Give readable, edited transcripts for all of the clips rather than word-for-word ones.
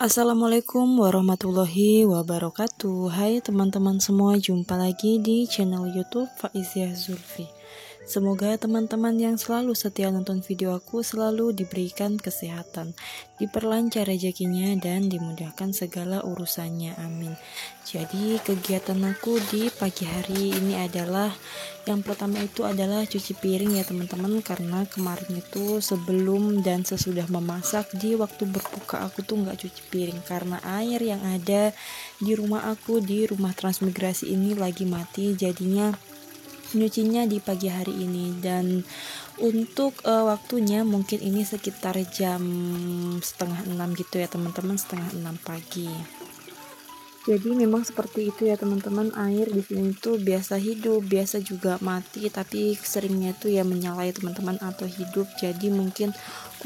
Assalamualaikum warahmatullahi wabarakatuh. Hai teman-teman semua, jumpa lagi di channel YouTube Faiziah Zulfi. Semoga teman-teman yang selalu setia nonton video aku selalu diberikan kesehatan, diperlancar rezekinya, dan dimudahkan segala urusannya, amin. Jadi kegiatan aku di pagi hari ini adalah, yang pertama itu adalah cuci piring ya teman-teman, karena kemarin itu sebelum dan sesudah memasak di waktu berbuka aku tuh nggak cuci piring karena air yang ada di rumah aku, di rumah transmigrasi ini lagi mati, jadinya nyucinya di pagi hari ini. Dan untuk waktunya mungkin ini sekitar jam setengah 6 gitu ya teman-teman, setengah 6 pagi. Jadi memang seperti itu ya teman-teman, air di sini tuh biasa hidup, biasa juga mati, tapi seringnya tuh ya menyala ya teman-teman, atau hidup. Jadi mungkin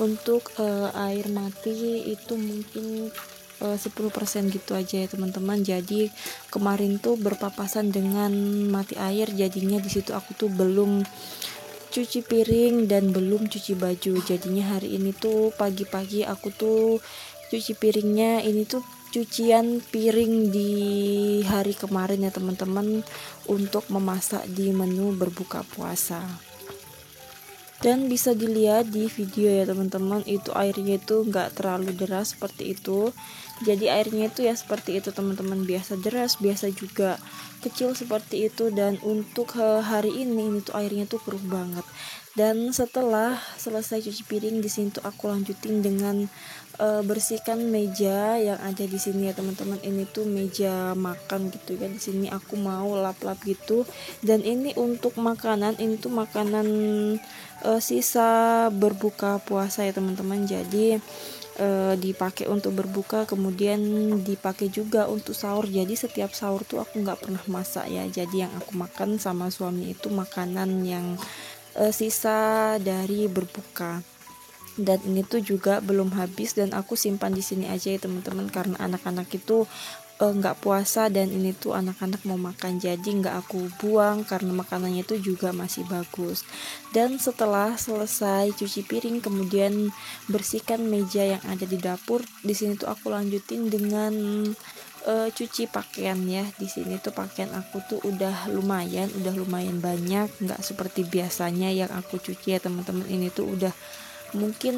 untuk air mati itu mungkin 10% gitu aja ya teman-teman. Jadi kemarin tuh berpapasan dengan mati air, jadinya di situ aku tuh belum cuci piring dan belum cuci baju. Jadinya hari ini tuh pagi-pagi aku tuh cuci piringnya. Ini tuh cucian piring di hari kemarin ya teman-teman, untuk memasak di menu berbuka puasa. Dan bisa dilihat di video ya teman-teman, itu airnya itu nggak terlalu deras seperti itu. Jadi airnya itu ya seperti itu teman-teman, biasa deras, biasa juga kecil seperti itu. Dan untuk hari ini tuh airnya tuh keruh banget. Dan setelah selesai cuci piring, di sini tuh aku lanjutin dengan bersihkan meja yang ada di sini ya teman-teman. Ini tuh meja makan gitu ya. Di sini aku mau lap-lap gitu. Dan ini untuk makanan, ini tuh makanan sisa berbuka puasa ya teman-teman. Jadi dipakai untuk berbuka, kemudian dipakai juga untuk sahur. Jadi setiap sahur tuh aku nggak pernah masak ya. Jadi yang aku makan sama suami itu makanan yang sisa dari berbuka. Dan ini tuh juga belum habis dan aku simpan di sini aja ya teman-teman, karena anak-anak itu nggak puasa dan ini tuh anak-anak mau makan, jadi nggak aku buang karena makanannya itu juga masih bagus. Dan setelah selesai cuci piring, kemudian bersihkan meja yang ada di dapur, di sini tuh aku lanjutin dengan cuci pakaian ya. Di sini tuh pakaian aku tuh udah lumayan banyak, nggak seperti biasanya yang aku cuci ya teman-teman. Ini tuh udah mungkin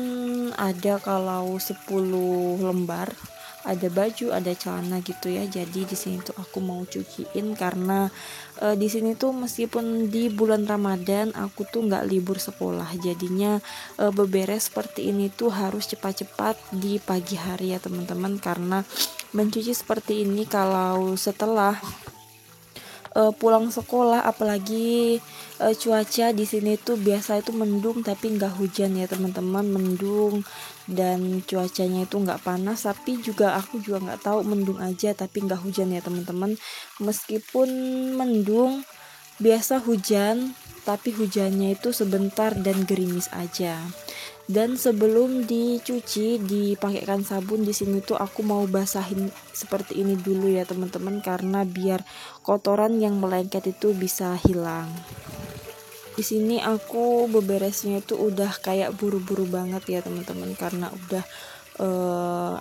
ada kalau 10 lembar, ada baju, ada celana gitu ya. Jadi di sini tuh aku mau cuciin karena di sini tuh meskipun di bulan Ramadan aku tuh nggak libur sekolah, jadinya beberes seperti ini tuh harus cepat-cepat di pagi hari ya teman-teman, karena mencuci seperti ini kalau setelah pulang sekolah, apalagi cuaca di sini tuh biasa itu mendung tapi nggak hujan ya teman-teman, mendung dan cuacanya itu nggak panas, tapi juga aku juga nggak tahu, mendung aja tapi nggak hujan ya teman-teman. Meskipun mendung, biasa hujan, tapi hujannya itu sebentar dan gerimis aja. Dan sebelum dicuci, dipakaikan sabun, di sini tuh aku mau basahin seperti ini dulu ya teman-teman, karena biar kotoran yang melengket itu bisa hilang. Di sini aku beberesnya itu udah kayak buru-buru banget ya teman-teman, karena udah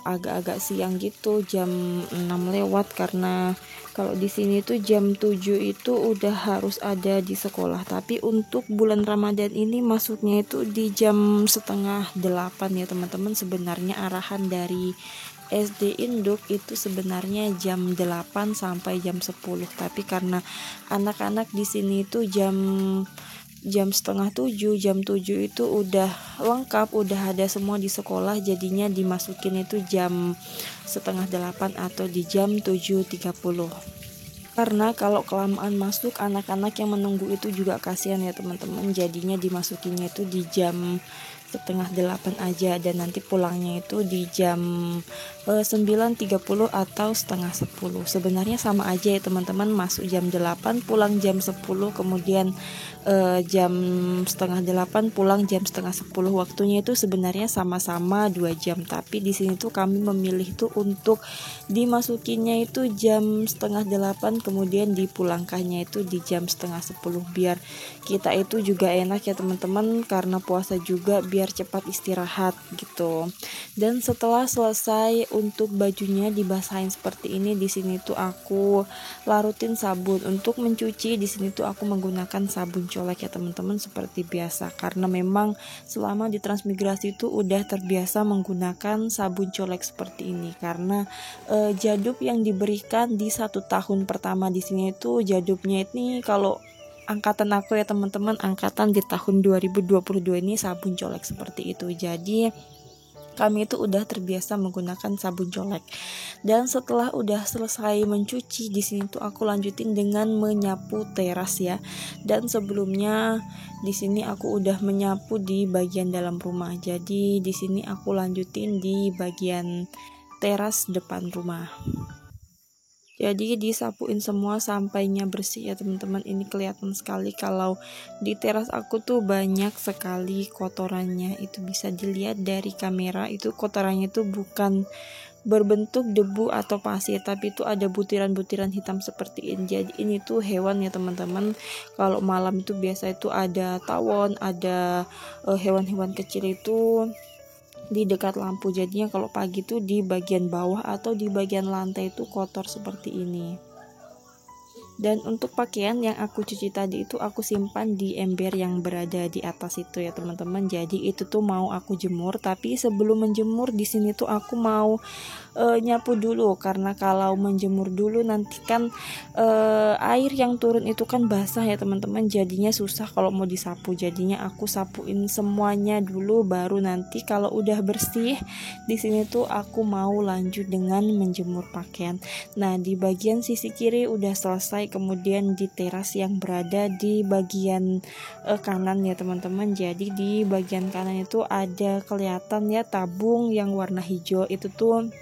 agak-agak siang gitu, jam 6 lewat, karena kalau di sini tuh jam 7 itu udah harus ada di sekolah. Tapi untuk bulan Ramadan ini masuknya itu di jam setengah 8 ya teman-teman. Sebenarnya arahan dari SD Induk itu sebenarnya jam 8 sampai jam 10, tapi karena anak-anak di sini itu jam setengah 7, jam 7 itu udah lengkap, udah ada semua di sekolah, jadinya dimasukin itu jam setengah 8 atau di jam 7.30. Karena kalau kelamaan masuk, anak-anak yang menunggu itu juga kasihan ya teman-teman, jadinya dimasukinnya itu di jam 7:30 aja, dan nanti pulangnya itu di jam 9:30 atau setengah 10. Sebenarnya sama aja ya teman-teman, masuk jam 8 pulang jam 10, kemudian jam setengah 8 pulang jam setengah 10. Waktunya itu sebenarnya sama-sama 2 jam, tapi di sini tuh kami memilih tuh untuk dimasukinnya itu jam setengah 8, kemudian dipulangkannya itu di jam setengah 10, biar kita itu juga enak ya teman-teman, karena puasa juga biar cepat istirahat gitu. Dan setelah selesai untuk bajunya dibasahin seperti ini, di sini tuh aku larutin sabun. Untuk mencuci di sini tuh aku menggunakan sabun colek ya teman-teman, seperti biasa, karena memang selama di transmigrasi itu udah terbiasa menggunakan sabun colek seperti ini, karena jadub yang diberikan di 1 tahun pertama di sini itu jadubnya ini, kalau angkatan aku ya teman-teman, angkatan di tahun 2022 ini sabun colek seperti itu. Jadi kami itu udah terbiasa menggunakan sabun colek. Dan setelah udah selesai mencuci, di sini tuh aku lanjutin dengan menyapu teras ya. Dan sebelumnya di sini aku udah menyapu di bagian dalam rumah. Jadi di sini aku lanjutin di bagian teras depan rumah. Jadi disapuin semua sampainya bersih ya teman-teman. Ini kelihatan sekali kalau di teras aku tuh banyak sekali kotorannya. Itu bisa dilihat dari kamera, itu kotorannya tuh bukan berbentuk debu atau pasir, tapi itu ada butiran-butiran hitam seperti ini. Jadi ini tuh hewan ya teman-teman. Kalau malam itu biasa itu ada tawon, ada hewan-hewan kecil itu di dekat lampu. Jadinya kalau pagi tuh di bagian bawah atau di bagian lantai itu kotor seperti ini. Dan untuk pakaian yang aku cuci tadi itu aku simpan di ember yang berada di atas itu ya teman-teman. Jadi itu tuh mau aku jemur, tapi sebelum menjemur di sini tuh aku mau nyapu dulu, karena kalau menjemur dulu nanti kan air yang turun itu kan basah ya teman-teman, jadinya susah kalau mau disapu. Jadinya aku sapuin semuanya dulu, baru nanti kalau udah bersih di sini tuh aku mau lanjut dengan menjemur pakaian. Nah, di bagian sisi kiri udah selesai, kemudian di teras yang berada di bagian kanan ya teman-teman. Jadi di bagian kanan itu ada kelihatan ya tabung yang warna hijau, itu tuh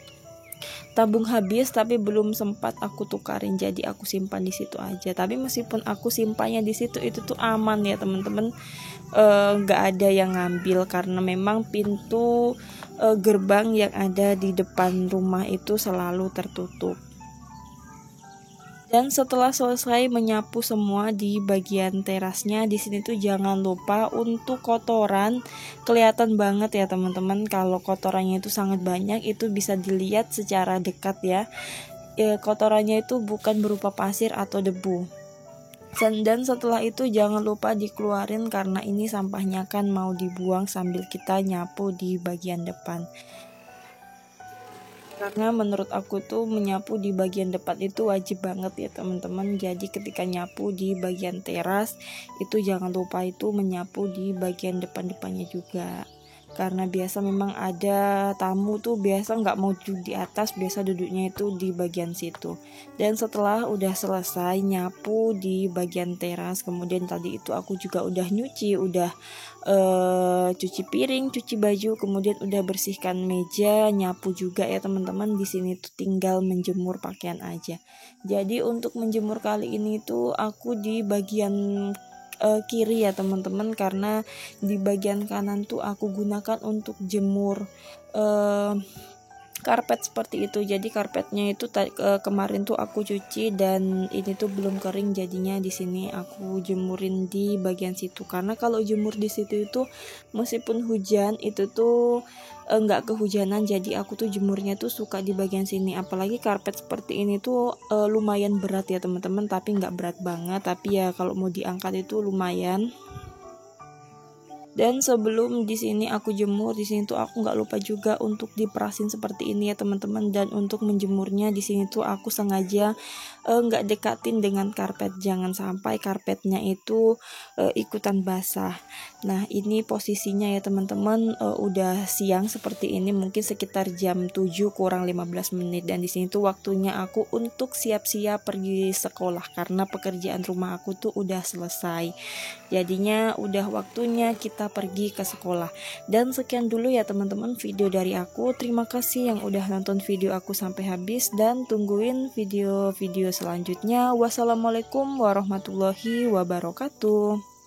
tabung habis tapi belum sempat aku tukarin, jadi aku simpan di situ aja. Tapi meskipun aku simpannya di situ, itu tuh aman ya teman-teman, nggak ada yang ngambil, karena memang pintu gerbang yang ada di depan rumah itu selalu tertutup. Dan setelah selesai menyapu semua di bagian terasnya, di sini tuh jangan lupa untuk kotoran, kelihatan banget ya teman-teman. Kalau kotorannya itu sangat banyak, itu bisa dilihat secara dekat ya. Kotorannya itu bukan berupa pasir atau debu. Dan setelah itu jangan lupa dikeluarin, karena ini sampahnya kan mau dibuang sambil kita nyapu di bagian depan. Karena menurut aku tuh menyapu di bagian depan itu wajib banget ya teman-teman. Jadi ketika nyapu di bagian teras itu jangan lupa itu menyapu di bagian depan-depannya juga. Karena biasa memang ada tamu tuh biasa nggak mau duduk di atas, biasa duduknya itu di bagian situ. Dan setelah udah selesai nyapu di bagian teras, kemudian tadi itu aku juga udah nyuci, udah cuci piring, cuci baju, kemudian udah bersihkan meja, nyapu juga ya teman-teman. Di sini tuh tinggal menjemur pakaian aja. Jadi untuk menjemur kali ini tuh aku di bagian kiri ya teman-teman, karena di bagian kanan tuh aku gunakan untuk jemur karpet seperti itu. Jadi karpetnya itu kemarin tuh aku cuci dan ini tuh belum kering, jadinya di sini aku jemurin di bagian situ. Karena kalau jemur di situ itu meskipun hujan itu tuh nggak kehujanan, jadi aku tuh jemurnya tuh suka di bagian sini. Apalagi karpet seperti ini tuh lumayan berat ya teman-teman, tapi nggak berat banget, tapi ya kalau mau diangkat itu lumayan. Dan sebelum di sini aku jemur, di sini tuh aku nggak lupa juga untuk diperasin seperti ini ya teman-teman. Dan untuk menjemurnya di sini tuh aku sengaja nggak dekatin dengan karpet, jangan sampai karpetnya itu ikutan basah. Nah ini posisinya ya teman-teman, udah siang seperti ini, mungkin sekitar jam 7 kurang 15 menit. Dan di sini tuh waktunya aku untuk siap-siap pergi sekolah, karena pekerjaan rumah aku tuh udah selesai. Jadinya udah waktunya kita kita pergi ke sekolah. Dan sekian dulu ya teman-teman video dari aku. Terima kasih yang udah nonton video aku sampai habis dan tungguin video-video selanjutnya. Wassalamualaikum warahmatullahi wabarakatuh.